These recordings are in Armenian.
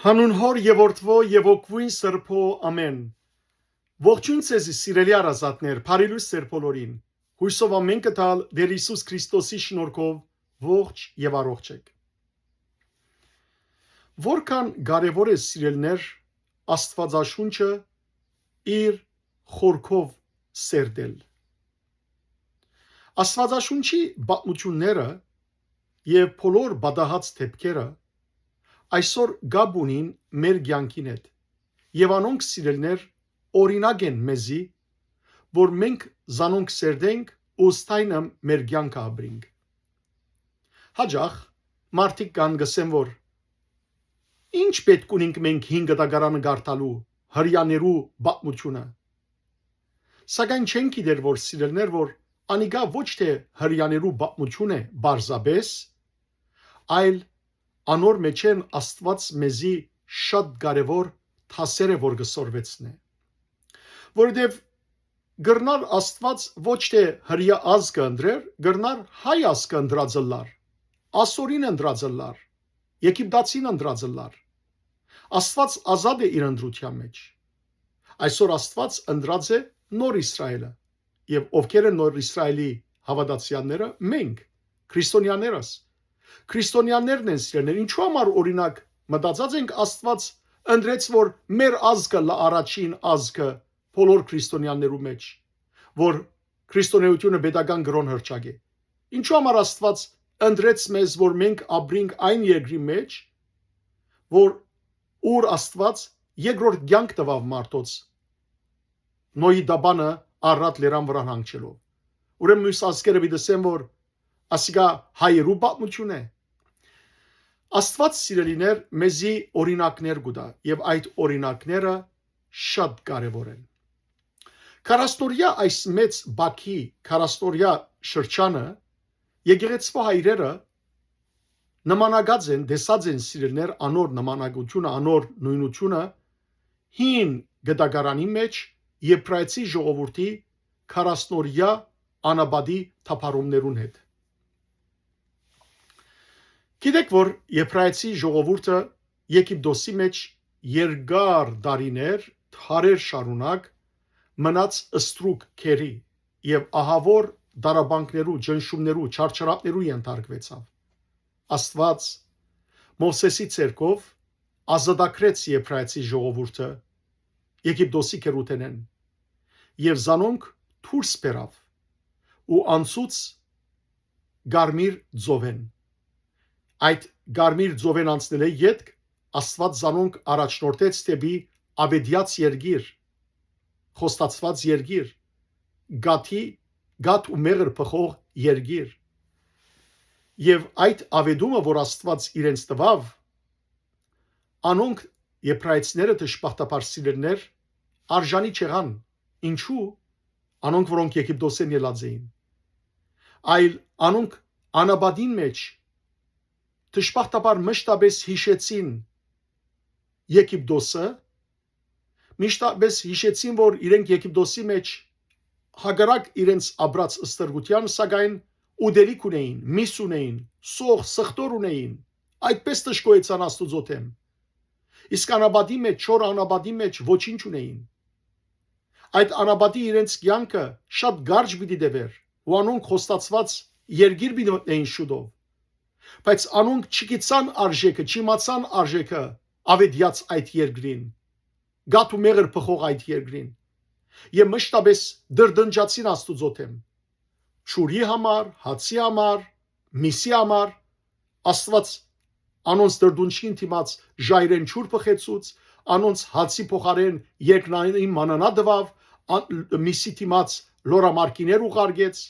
Հանուն հոր եւ որդվո եւ օգվույն սրբո ամեն։ Ողջույն ցեզի սիրելի արազատներ, բարելույս ձեր բոլորին։ Հույսով ամեն կտալ Տեր Հիսուս Քրիստոսի շնորհքով ողջ եւ առողջ եք։ Որքան կարևոր է սիրելներ Աստվածաշունչը իր խորքով սերդել։ Աստվածաշունչի պատմությունները եւ բոլոր բադահած դեպքերը այսօր գաբ ունին մեր կյանքին հետ եւ անոնք սիրելներ օրինակ են մեզի, որ մենք զանոնք սերդենք ու ստայնը մեր կյանքը ապրենք։ Հաջող մարդիկ կան գսեն, որ ինչ պետք ունենք մենք 5 դագարանը գարտալու հрьяաներու պատմությունը։ Սակայն չեն գիտեր, որ սիրելներ, որ անիգա ոչ թե հрьяաներու պատմություն է բարձաբես, այլ անոր մեջ են Աստված մեզի շատ կարևոր թասերը որ գսորվեցնե։ Որովհետև գրնար Աստված ոչ թե հрья ազգը ընդրեր, գրնար հայ ազգը ընդրածլար, ասորին ընդրածլար, եգիպտացին ընդրածլար։ Աստված ազատ է իր ընդրության մեջ։ Այսօր Աստված ընդրած է նոր Իսրայելը, եւ ովքեր են նոր Իսրայելի հավատացյալները, մենք, քրիստոնյաներս։ Քրիստոնյաներն են սիրելներ, ինչու համար օրինակ մտածած ենք Աստված ընդրեց, որ մեր ազգը լա առաջին ազգը բոլոր քրիստոնյաներու մեջ, որ քրիստոնեությունը պետական գրոն հրճակ է։ Ինչու համար Աստված ընդրեց մեզ, որ մենք ապրենք այն երկրի մեջ, որ ուր Աստված երկրորդ կյանք տվավ մարդոց Նոյի դաբանը առատ լերան վրան հանգչելով։ Ուրեմն մյուս ազգերը պիտի որ ասիգա հայերու պատմություն է։ Աստված սիրելիներ մեզի օրինակներ գուտա եւ այդ օրինակները շատ կարեւոր են։ Քարաստորիա այս մեծ բակի քարաստորիա շրջանը եկեղեցվո հայրերը նմանագած են, դեսած են սիրելներ անոր նմանագությունը, անոր նույնությունը հին գդագարանի մեջ Եբրայեցի ժողովրդի քարաստորիա անաբադի թափառումներուն հետ։ Գիտեք, որ Եբրայեցի ժողովուրդը Եգիպտոսի մեջ երկար դարիներ թարեր շարունակ մնաց ստրուկ քերի եւ ահավոր դարաբանքներու, ջնշումներու, չարչարատներու ենթարկվեցավ։ Աստված Մովսեսի ցերկով ազատագրեց Եբրայեցի ժողովուրդը Եգիպտոսի քերութենեն եւ զանոնք դուրս բերավ ու անցուց Գարմիր ծովեն։ Այդ Գարմիր ծովեն անցնելը յետք Աստված զանոնք առաջնորդեց դեպի Ավեդիաց երգիր, խոստացված երգիր, գաթ ու մեղր փխող երգիր։ Եվ այդ ավեդումը, որ Աստված իրենց տվավ, անոնք եբրայեցիները դժբախտաբար սիրելներ արժանի չեղան։ Ինչու՞։ Անոնք, որոնք Եգիպտոսեն ելած էին, այլ անոնք անաբադին մեջ դժբախտաբար մշտապես հիշեցին Եգիպտոսը, մշտապես հիշեցին, որ իրենք Եգիպտոսի մեջ հագարակ իրենց ապրած ստրգության, սակայն ուդելիք ունեին, միս ունեին, սող, սխտոր ունեին, այդպես դժգոհեցան Աստուծո դեմ։ Իսկ անաբադի մեջ, չոր անաբադի մեջ ոչինչ ունեին։ Այդ անաբադի իրենց կյանքը շատ գարջ պիտի դեվեր, ու անոնք խոստացված երգիր պիտի մտնեին շուտով։ Բայց անոնք չգիտան արժեքը, չիմացան արժեքը ավեդիաց այդ երգրին, գաթ ու մեղր փխող այդ երգրին։ Եվ մշտապես դրդնջացին Աստուծո դեմ։ Շուրի համար, հացի համար, միսի համար Աստված անոնց դրդունչին դիմաց ժայրեն չուր փխեցուց, անոնց հացի փոխարեն երկնային մանանա դվավ, միսի դիմաց լորամարկիներ ուղարկեց։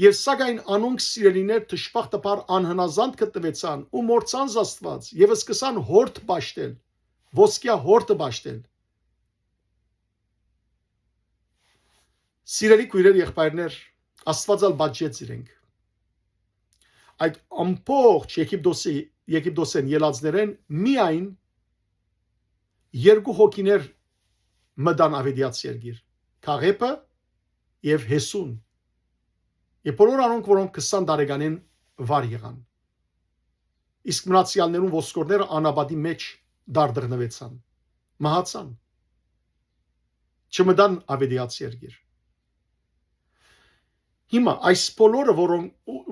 Եվ սակայն անոնք սիրելիներ դժբախտաբար անհնազանդ գտնվեցան ու մորցան Աստված եւ սկսան հորդ բաշտել, ոսկյա հորդը բաշտել։ Սիրելի քույրեր, եղբայրներ, Աստվածալ բաճեց իրենք։ Այդ ամբողջ Եգիպտոսեն ելածներեն միայն երկու հոգիներ մտան ավեդիաց երգիր, Քաղեբը եւ Հեսուն։ Եվ բոլոր անոնք, որոնք 20 տարեկանին վար եղան։ Իսկ մնացյալներուն ոսկորները անաբադի մեջ դարդղնվեցան, մահացան, չմտան ավետիաց երկիր։ Հիմա այս բոլորը,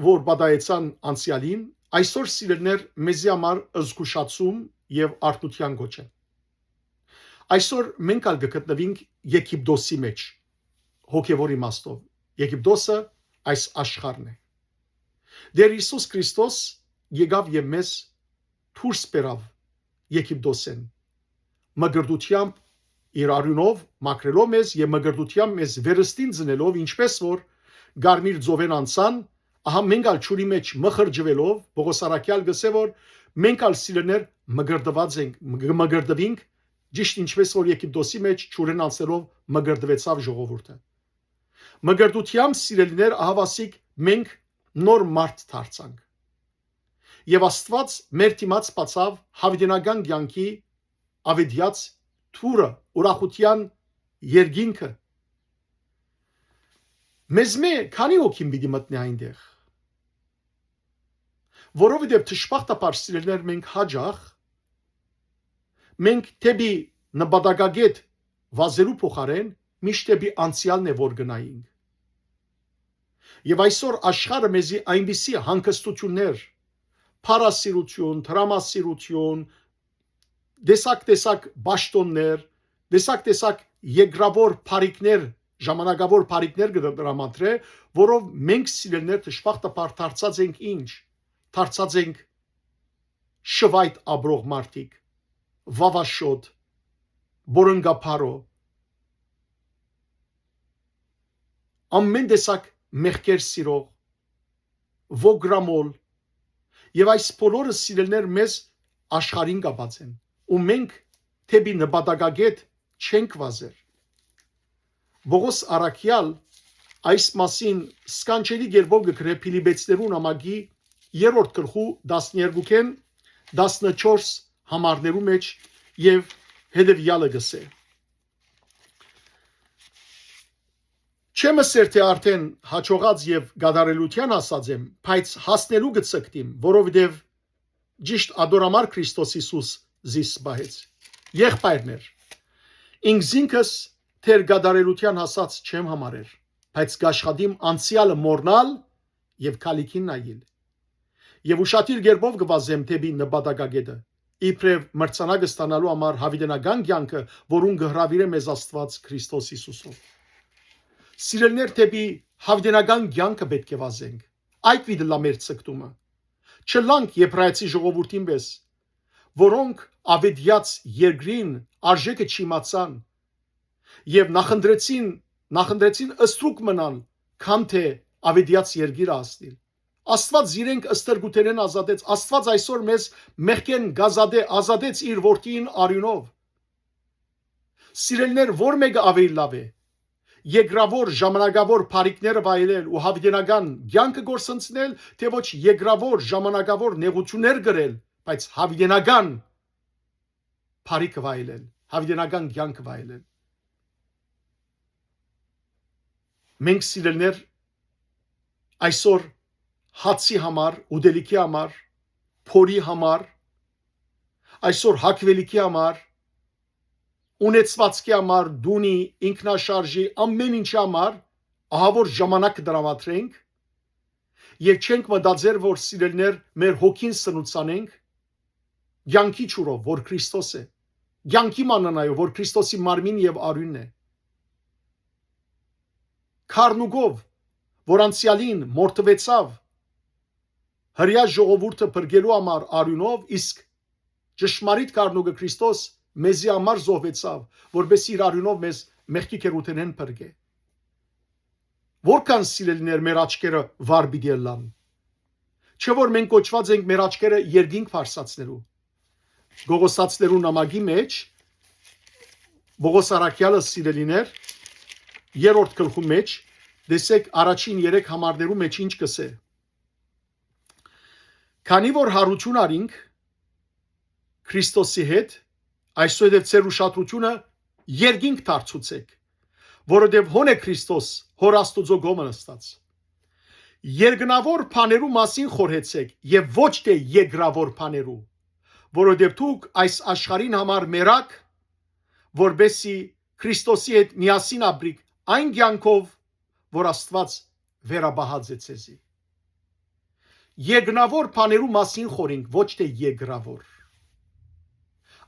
որ բադայեցան անցյալին, այսօր սիրելներ մեզի համար զգուշացում եւ արթնության գոչ են։ Այսօր մենք ալ գտնվենք Եգիպտոսի մեջ, հոգևոր իմաստով։ Եգիպտոսը այս աշխարհն է։ Դեր Հիսուս Քրիստոս եկավ եւ մեզ դուրս բերավ Եգիպտոսեն, մգրդությամբ իր արյունով մաքրելով մեզ եւ մգրդությամբ մեզ վերստին ծնելով, ինչպես որ Գարմիր ծովեն անցան, ահա մենք ալ ճուրի մեջ մխրջվելով, Պողոս Արաքյալ գսե որ մենք ալ սիրելներ մգրդված ենք, մգրդվինք, ճիշտ ինչպես որ Եգիպտոսի մեջ ճուրեն անցելով մգրդվեցավ ժողովուրդը։ Մգրդությամբ սիրելներ ահավասիկ մենք նոր մարդ դարձանք։ Եվ Աստված մեր դիմաց բացավ հավիտենական կյանքի ավետյաց թուրը, ուրախության երկինքը։ Մեզ քանի հոգին պիտի մտնի այնտեղ։ Որովհետև թշպախտապար սիրելներ մենք հաջող մենք թեպի նպատակագետ վազելու փոխարեն միշտ թեպի անցյալն է որ գնայինք։ Եվ այսօր աշխարհը մեզի այնպիսի հանգստություններ, փարասիրություն, տրամասիրություն, տեսակ բաշտոններ, տեսակ երկրավոր բարիկներ, ժամանակավոր բարիկներ կդրամատրե, որով մենք սիրելներ թշպախտապար դարձած ենք ինչ, դարձած ենք շվայտ աբրող մարդիկ, վավաշոտ, բորնգապարո, ամեն տեսակ մեղքեր սիրող, ոգրամոլ, եւ այս բոլորը սիրելներ մեզ աշխարհին կապած են, ու մենք թեպի նպատակագետ չենք վազեր։ Պողոս Արաքյալ այս մասին սկանչելի գերբով գկրե Փիլիպեցիներու նամակի 3-րդ գլխու 12-ին 14 համարներու մեջ եւ հետեւյալը գսե. Չեմ ասեր թե արդեն հաջողած եւ գադարելության ասած եմ, բայց հասնելու գծկտիմ, որովհետեւ ճիշտ ադորամար Քրիստոս Հիսուս զիս բահեց։ Եղբայրներ, ինքս թեր գադարելության հասած չեմ համարեր, բայց գաշխատիմ անցյալը մորնալ եւ քալիքին նայել։ Եվ ուշադիր գերբով գվազեմ թեպի նպատակագետը, իբրև մրցանակը ստանալու համար հավիտենական կյանքը, որուն գհրավիրե մեզ Աստված Քրիստոս Հիսուսով։ Սիրելներ թեպի հավիտենական կյանքը պետք է վազենք։ Այդ վիդլա մեր ցկտումը։ Չլանք Եբրայեցի ժողովրդին պես, որոնք ավետյաց երկրին արժեքը չիմացան եւ նախընտրեցին ըստրուկ մնալ, քան թե ավետյաց երկիրը ասնել։ Աստված իրենք ըստրգութերեն ազատեց, Աստված այսօր մեզ մեղքեն ազատեց իր որդին արյունով։ Սիրելներ, որ մեկը ավելի լավ է, երկրավոր ժամանակավոր բարիկները վայելել ու հավիտենական կյանքը գործընծնել, թե ոչ երկրավոր ժամանակավոր նեղություններ գրել, բայց հավիտենական բարիկը վայելել, հավիտենական կյանքը վայելել։ Մենք սիրելներ այսօր հացի համար, ուդելիքի համար, փորի համար, այսօր հակվելիքի համար, ունեցվածքի համար, դունի, ինքնաշարժի, ամեն ինչի համար ահա որ ժամանակ դրամատրենք եւ չենք մտածեր, որ սիրելներ մեր հոգին սնուցանենք կյանքի ճուրով, որ Քրիստոս է, կյանքի մանանայով, որ Քրիստոսի մարմին եւ արյունն է, քարնուգով, որ անցյալին մորթվեցավ հրյա ժողովուրդը բրգելու համար արյունով, իսկ ճշմարիտ քարնուգը Քրիստոս մեզի համար զոհվեցավ, որպես իր արյունով մեզ մեղքի կերութենեն բրգե։ Որքան սիրելիներ մեր աչքերը վար պիտի լան։ Չէ որ մենք կոչված ենք մեր աչքերը երկինք փարսացնելու։ Գողոսացներու նամակի մեջ Պողոս Արաքյալը սիրելիներ 3-րդ գլխու մեջ դեսեք առաջին 3 համարներու մեջ ինչ կսե։ Քանի որ հարություն արինք Քրիստոսի հետ, այսուհետև ծեր ուշադրությունը երկինք դարձուցեք, որովհետև հոն է Քրիստոս հոր Աստուծո գոմը նստած։ Երկնավոր բաներու մասին խորհեցեք եւ ոչ թե երկրավոր բաներու, որովհետև դուք այս աշխարհին համար մերակ, որբեսի Քրիստոսի հետ միասին ապրիք այն կյանքով, որ Աստված վերաբահած է ցեզի։ Եգնավոր բաներու մասին խորինք, ոչ թե եգրավոր։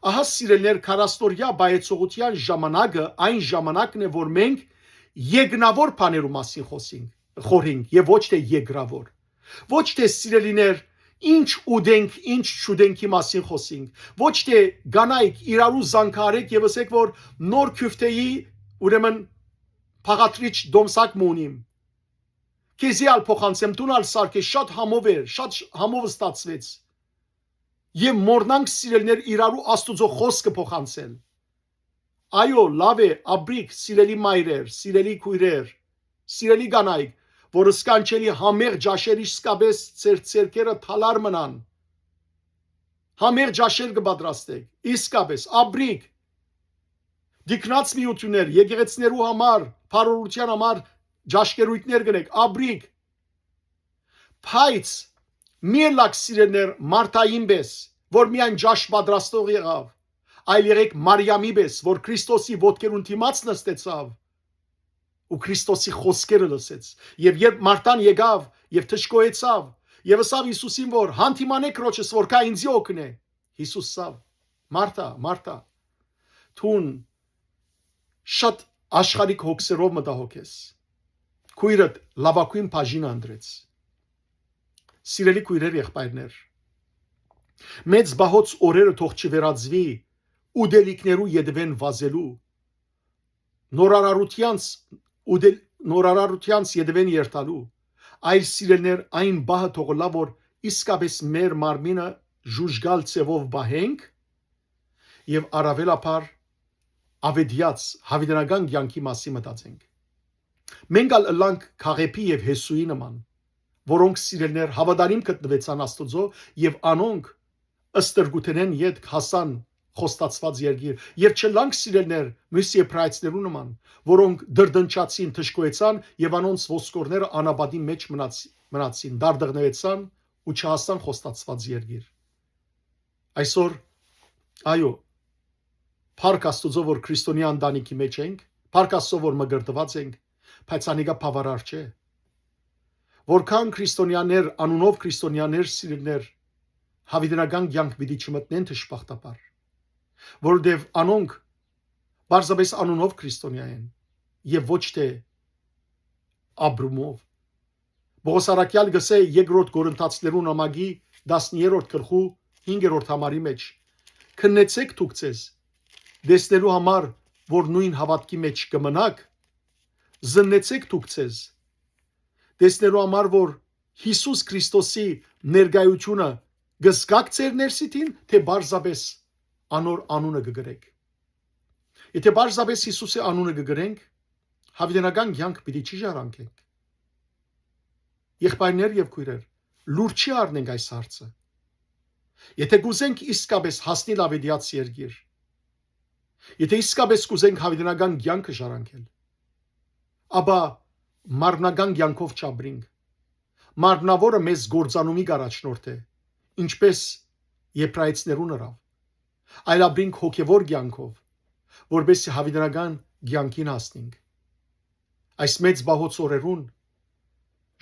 Ահա սիրելներ, քարաստորյա բայեցողության ժամանակը այն ժամանակն է, որ մենք եգնավոր բաներու մասին խորինք եւ ոչ թե եգրավոր։ Ոչ թե սիրելիներ, ինչ ուդենք, ինչ չուդենքի մասին խոսենք, ոչ թե գանայք իրարու զանգարեք եւ ասեք, որ նոր քյուֆտեի ուրեմն փաղատրիչ դոմսակ մունիմ։ Քեզիալ փոխանցեմ տունալ սարքե շատ համով էր, շատ համով ստացվեց։ Եվ մորնանք սիրելներ իրարու Աստուծո խոսքը փոխանցել։ Այո, լավ է, ապրիք, սիրելի մայրեր, սիրելի քույրեր, սիրելի կանայք, որ սկանչելի համեղ ջաշեր իսկապես ծեր ցերկերը թալար մնան։ Համեղ ջաշեր կպատրաստեք, իսկապես ապրիք։ Դիկնած միություններ, եկեղեցիներու համար, փառորության համար ջաշկերույթներ գնեք, ապրիք։ Բայց միելակ սիրելներ Մարտային պես, որ միայն ջաշ պատրաստող եղավ, այլ եղեք Մարիամի պես, որ Քրիստոսի ոտքերուն դիմաց նստեցավ ու Քրիստոսի խոսքերը լսեց։ Եվ երբ Մարտան եկավ եւ թշկոեցավ եւ ասավ Հիսուսին, որ հանդիմանե քրոջս, որ կա ինձի օգնե, Հիսուս ասավ. Մարտա, Մարտա, թուն շատ աշխարհիկ հոգսերով մտահոգ ես։ Քույրդ լավակույն բաժին անդրեց։ Սիրելի քույրեր, եղբայրներ, մեծ բահոց օրերը թող չվերածվի ուդելիքներու յետևեն վազելու, նորարարությանց յետևեն երթալու, այլ սիրելներ այն բահը թող լա, որ իսկապես մեր մարմինը ժուժգալ ցևով բահենք եւ առավելապար ավետյաց հավիտենական կյանքի մասին մտածենք։ Մենք ալանք Քաղեփի եւ Հեսուի նման, որոնք սիրելներ հավատարիմ գտնվեցան Աստծո եւ անոնք ըստրգութենեն յետ հասան խոստացված երկիր եւ չլանք սիրելներ մյուս եբրայեցներու նման, որոնք դրդնչացին, թշկոեցան եւ անոնց ոսկորները անաբադի մեջ մնացին, դարդղնեցան ու չհասան խոստացված երկիր։ Այսօր այո, Փառք Աստծո, որ քրիստոնյա ընտանիքի մեջ ենք, Փառք Աստծո, որ մգրտված ենք, բայց անիկա բավարար չէ։ Որքան քրիստոնյաներ, անունով քրիստոնյաներ սիրելներ հավիտենական կյանք պիտի չմտնեն դժբախտաբար, որովհետև անոնք բարձրապես անունով քրիստոնյա են եւ ոչ թե ապրումով։ Պողոս առաքյալ գսե երկրորդ Կորինթացիներու նամակի 10-րդ գլխու 5-րդ համարի մեջ. քննեցեք դուք ձեզ դեսնելու համար, որ նույն հավատքի մեջ կմնաք, զննեցեք դուք ձեզ դեսնելու համար, որ Հիսուս Քրիստոսի ներկայությունը գսկակ ձեր ներսիտին, թե բարձրապես անոր անունը կգրեք։ Եթե բարձրապես Հիսուսի անունը կգրենք, հավիտենական կյանք պիտի չժարանքենք։ Եղբայրներ եւ քույրեր, լուր չի առնենք այս հարցը։ Եթե կուզենք իսկապես հասնել ավետյաց երկիր, եթե իսկապես կուզենք հավիտենական կյանքը ժառանգել, ապա մարմնական կյանքով չապրենք։ Մարմնավորը մեզ գործանումի առաջնորդ է, ինչպես եբրայեցիներուն հրավ, այլ ապրենք հոգևոր կյանքով, որպեսզի հավիտենական կյանքին հասնենք։ Այս մեծ բահոց օրերուն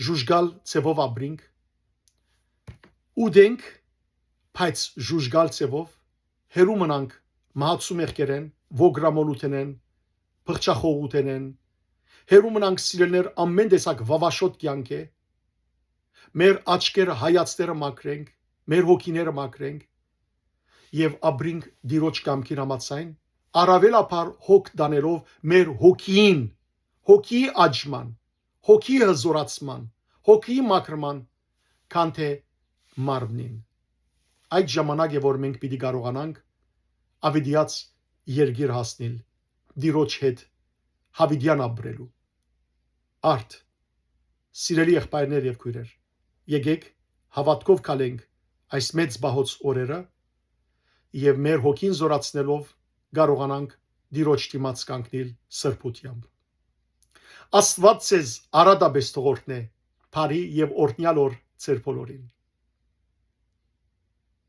ժուժգալ ցևով ապրենք, ուդենք, բայց ժուժգալ ցևով, հերու մնանք մահացու մեղքերեն, ոգրամոլութենեն, փղճախողութենեն, հերու մնանք սիրելներ ամեն տեսակ վավաշոտ կյանք է, մեր աչքերը հայացները մաքրենք, մեր հոգիները մաքրենք եւ ապրենք Տիրոջ կամքին համաձայն, առավելապար հոգ դանելով մեր հոգին, հոգի աճման, հոգի հզորացման, հոգի մաքրման, քան թե մարմնին։ Այդ ժամանակ է, որ մենք պիտի կարողանանք ավետյաց երկիր հասնել Տիրոջ հետ հավիտյան ապրելու։ Արդ, սիրելի եղբայրներ եւ քույրեր, եկեք հավատքով կալենք այս մեծ բահոց օրերը եւ մեր հոգին զորացնելով կարողանանք Տիրոջ դիմաց կանգնել սրբությամբ։ Աստված ձեզ արադաբես թողորտնե, բարի եւ օրհնյալ օր ձեր բոլորին։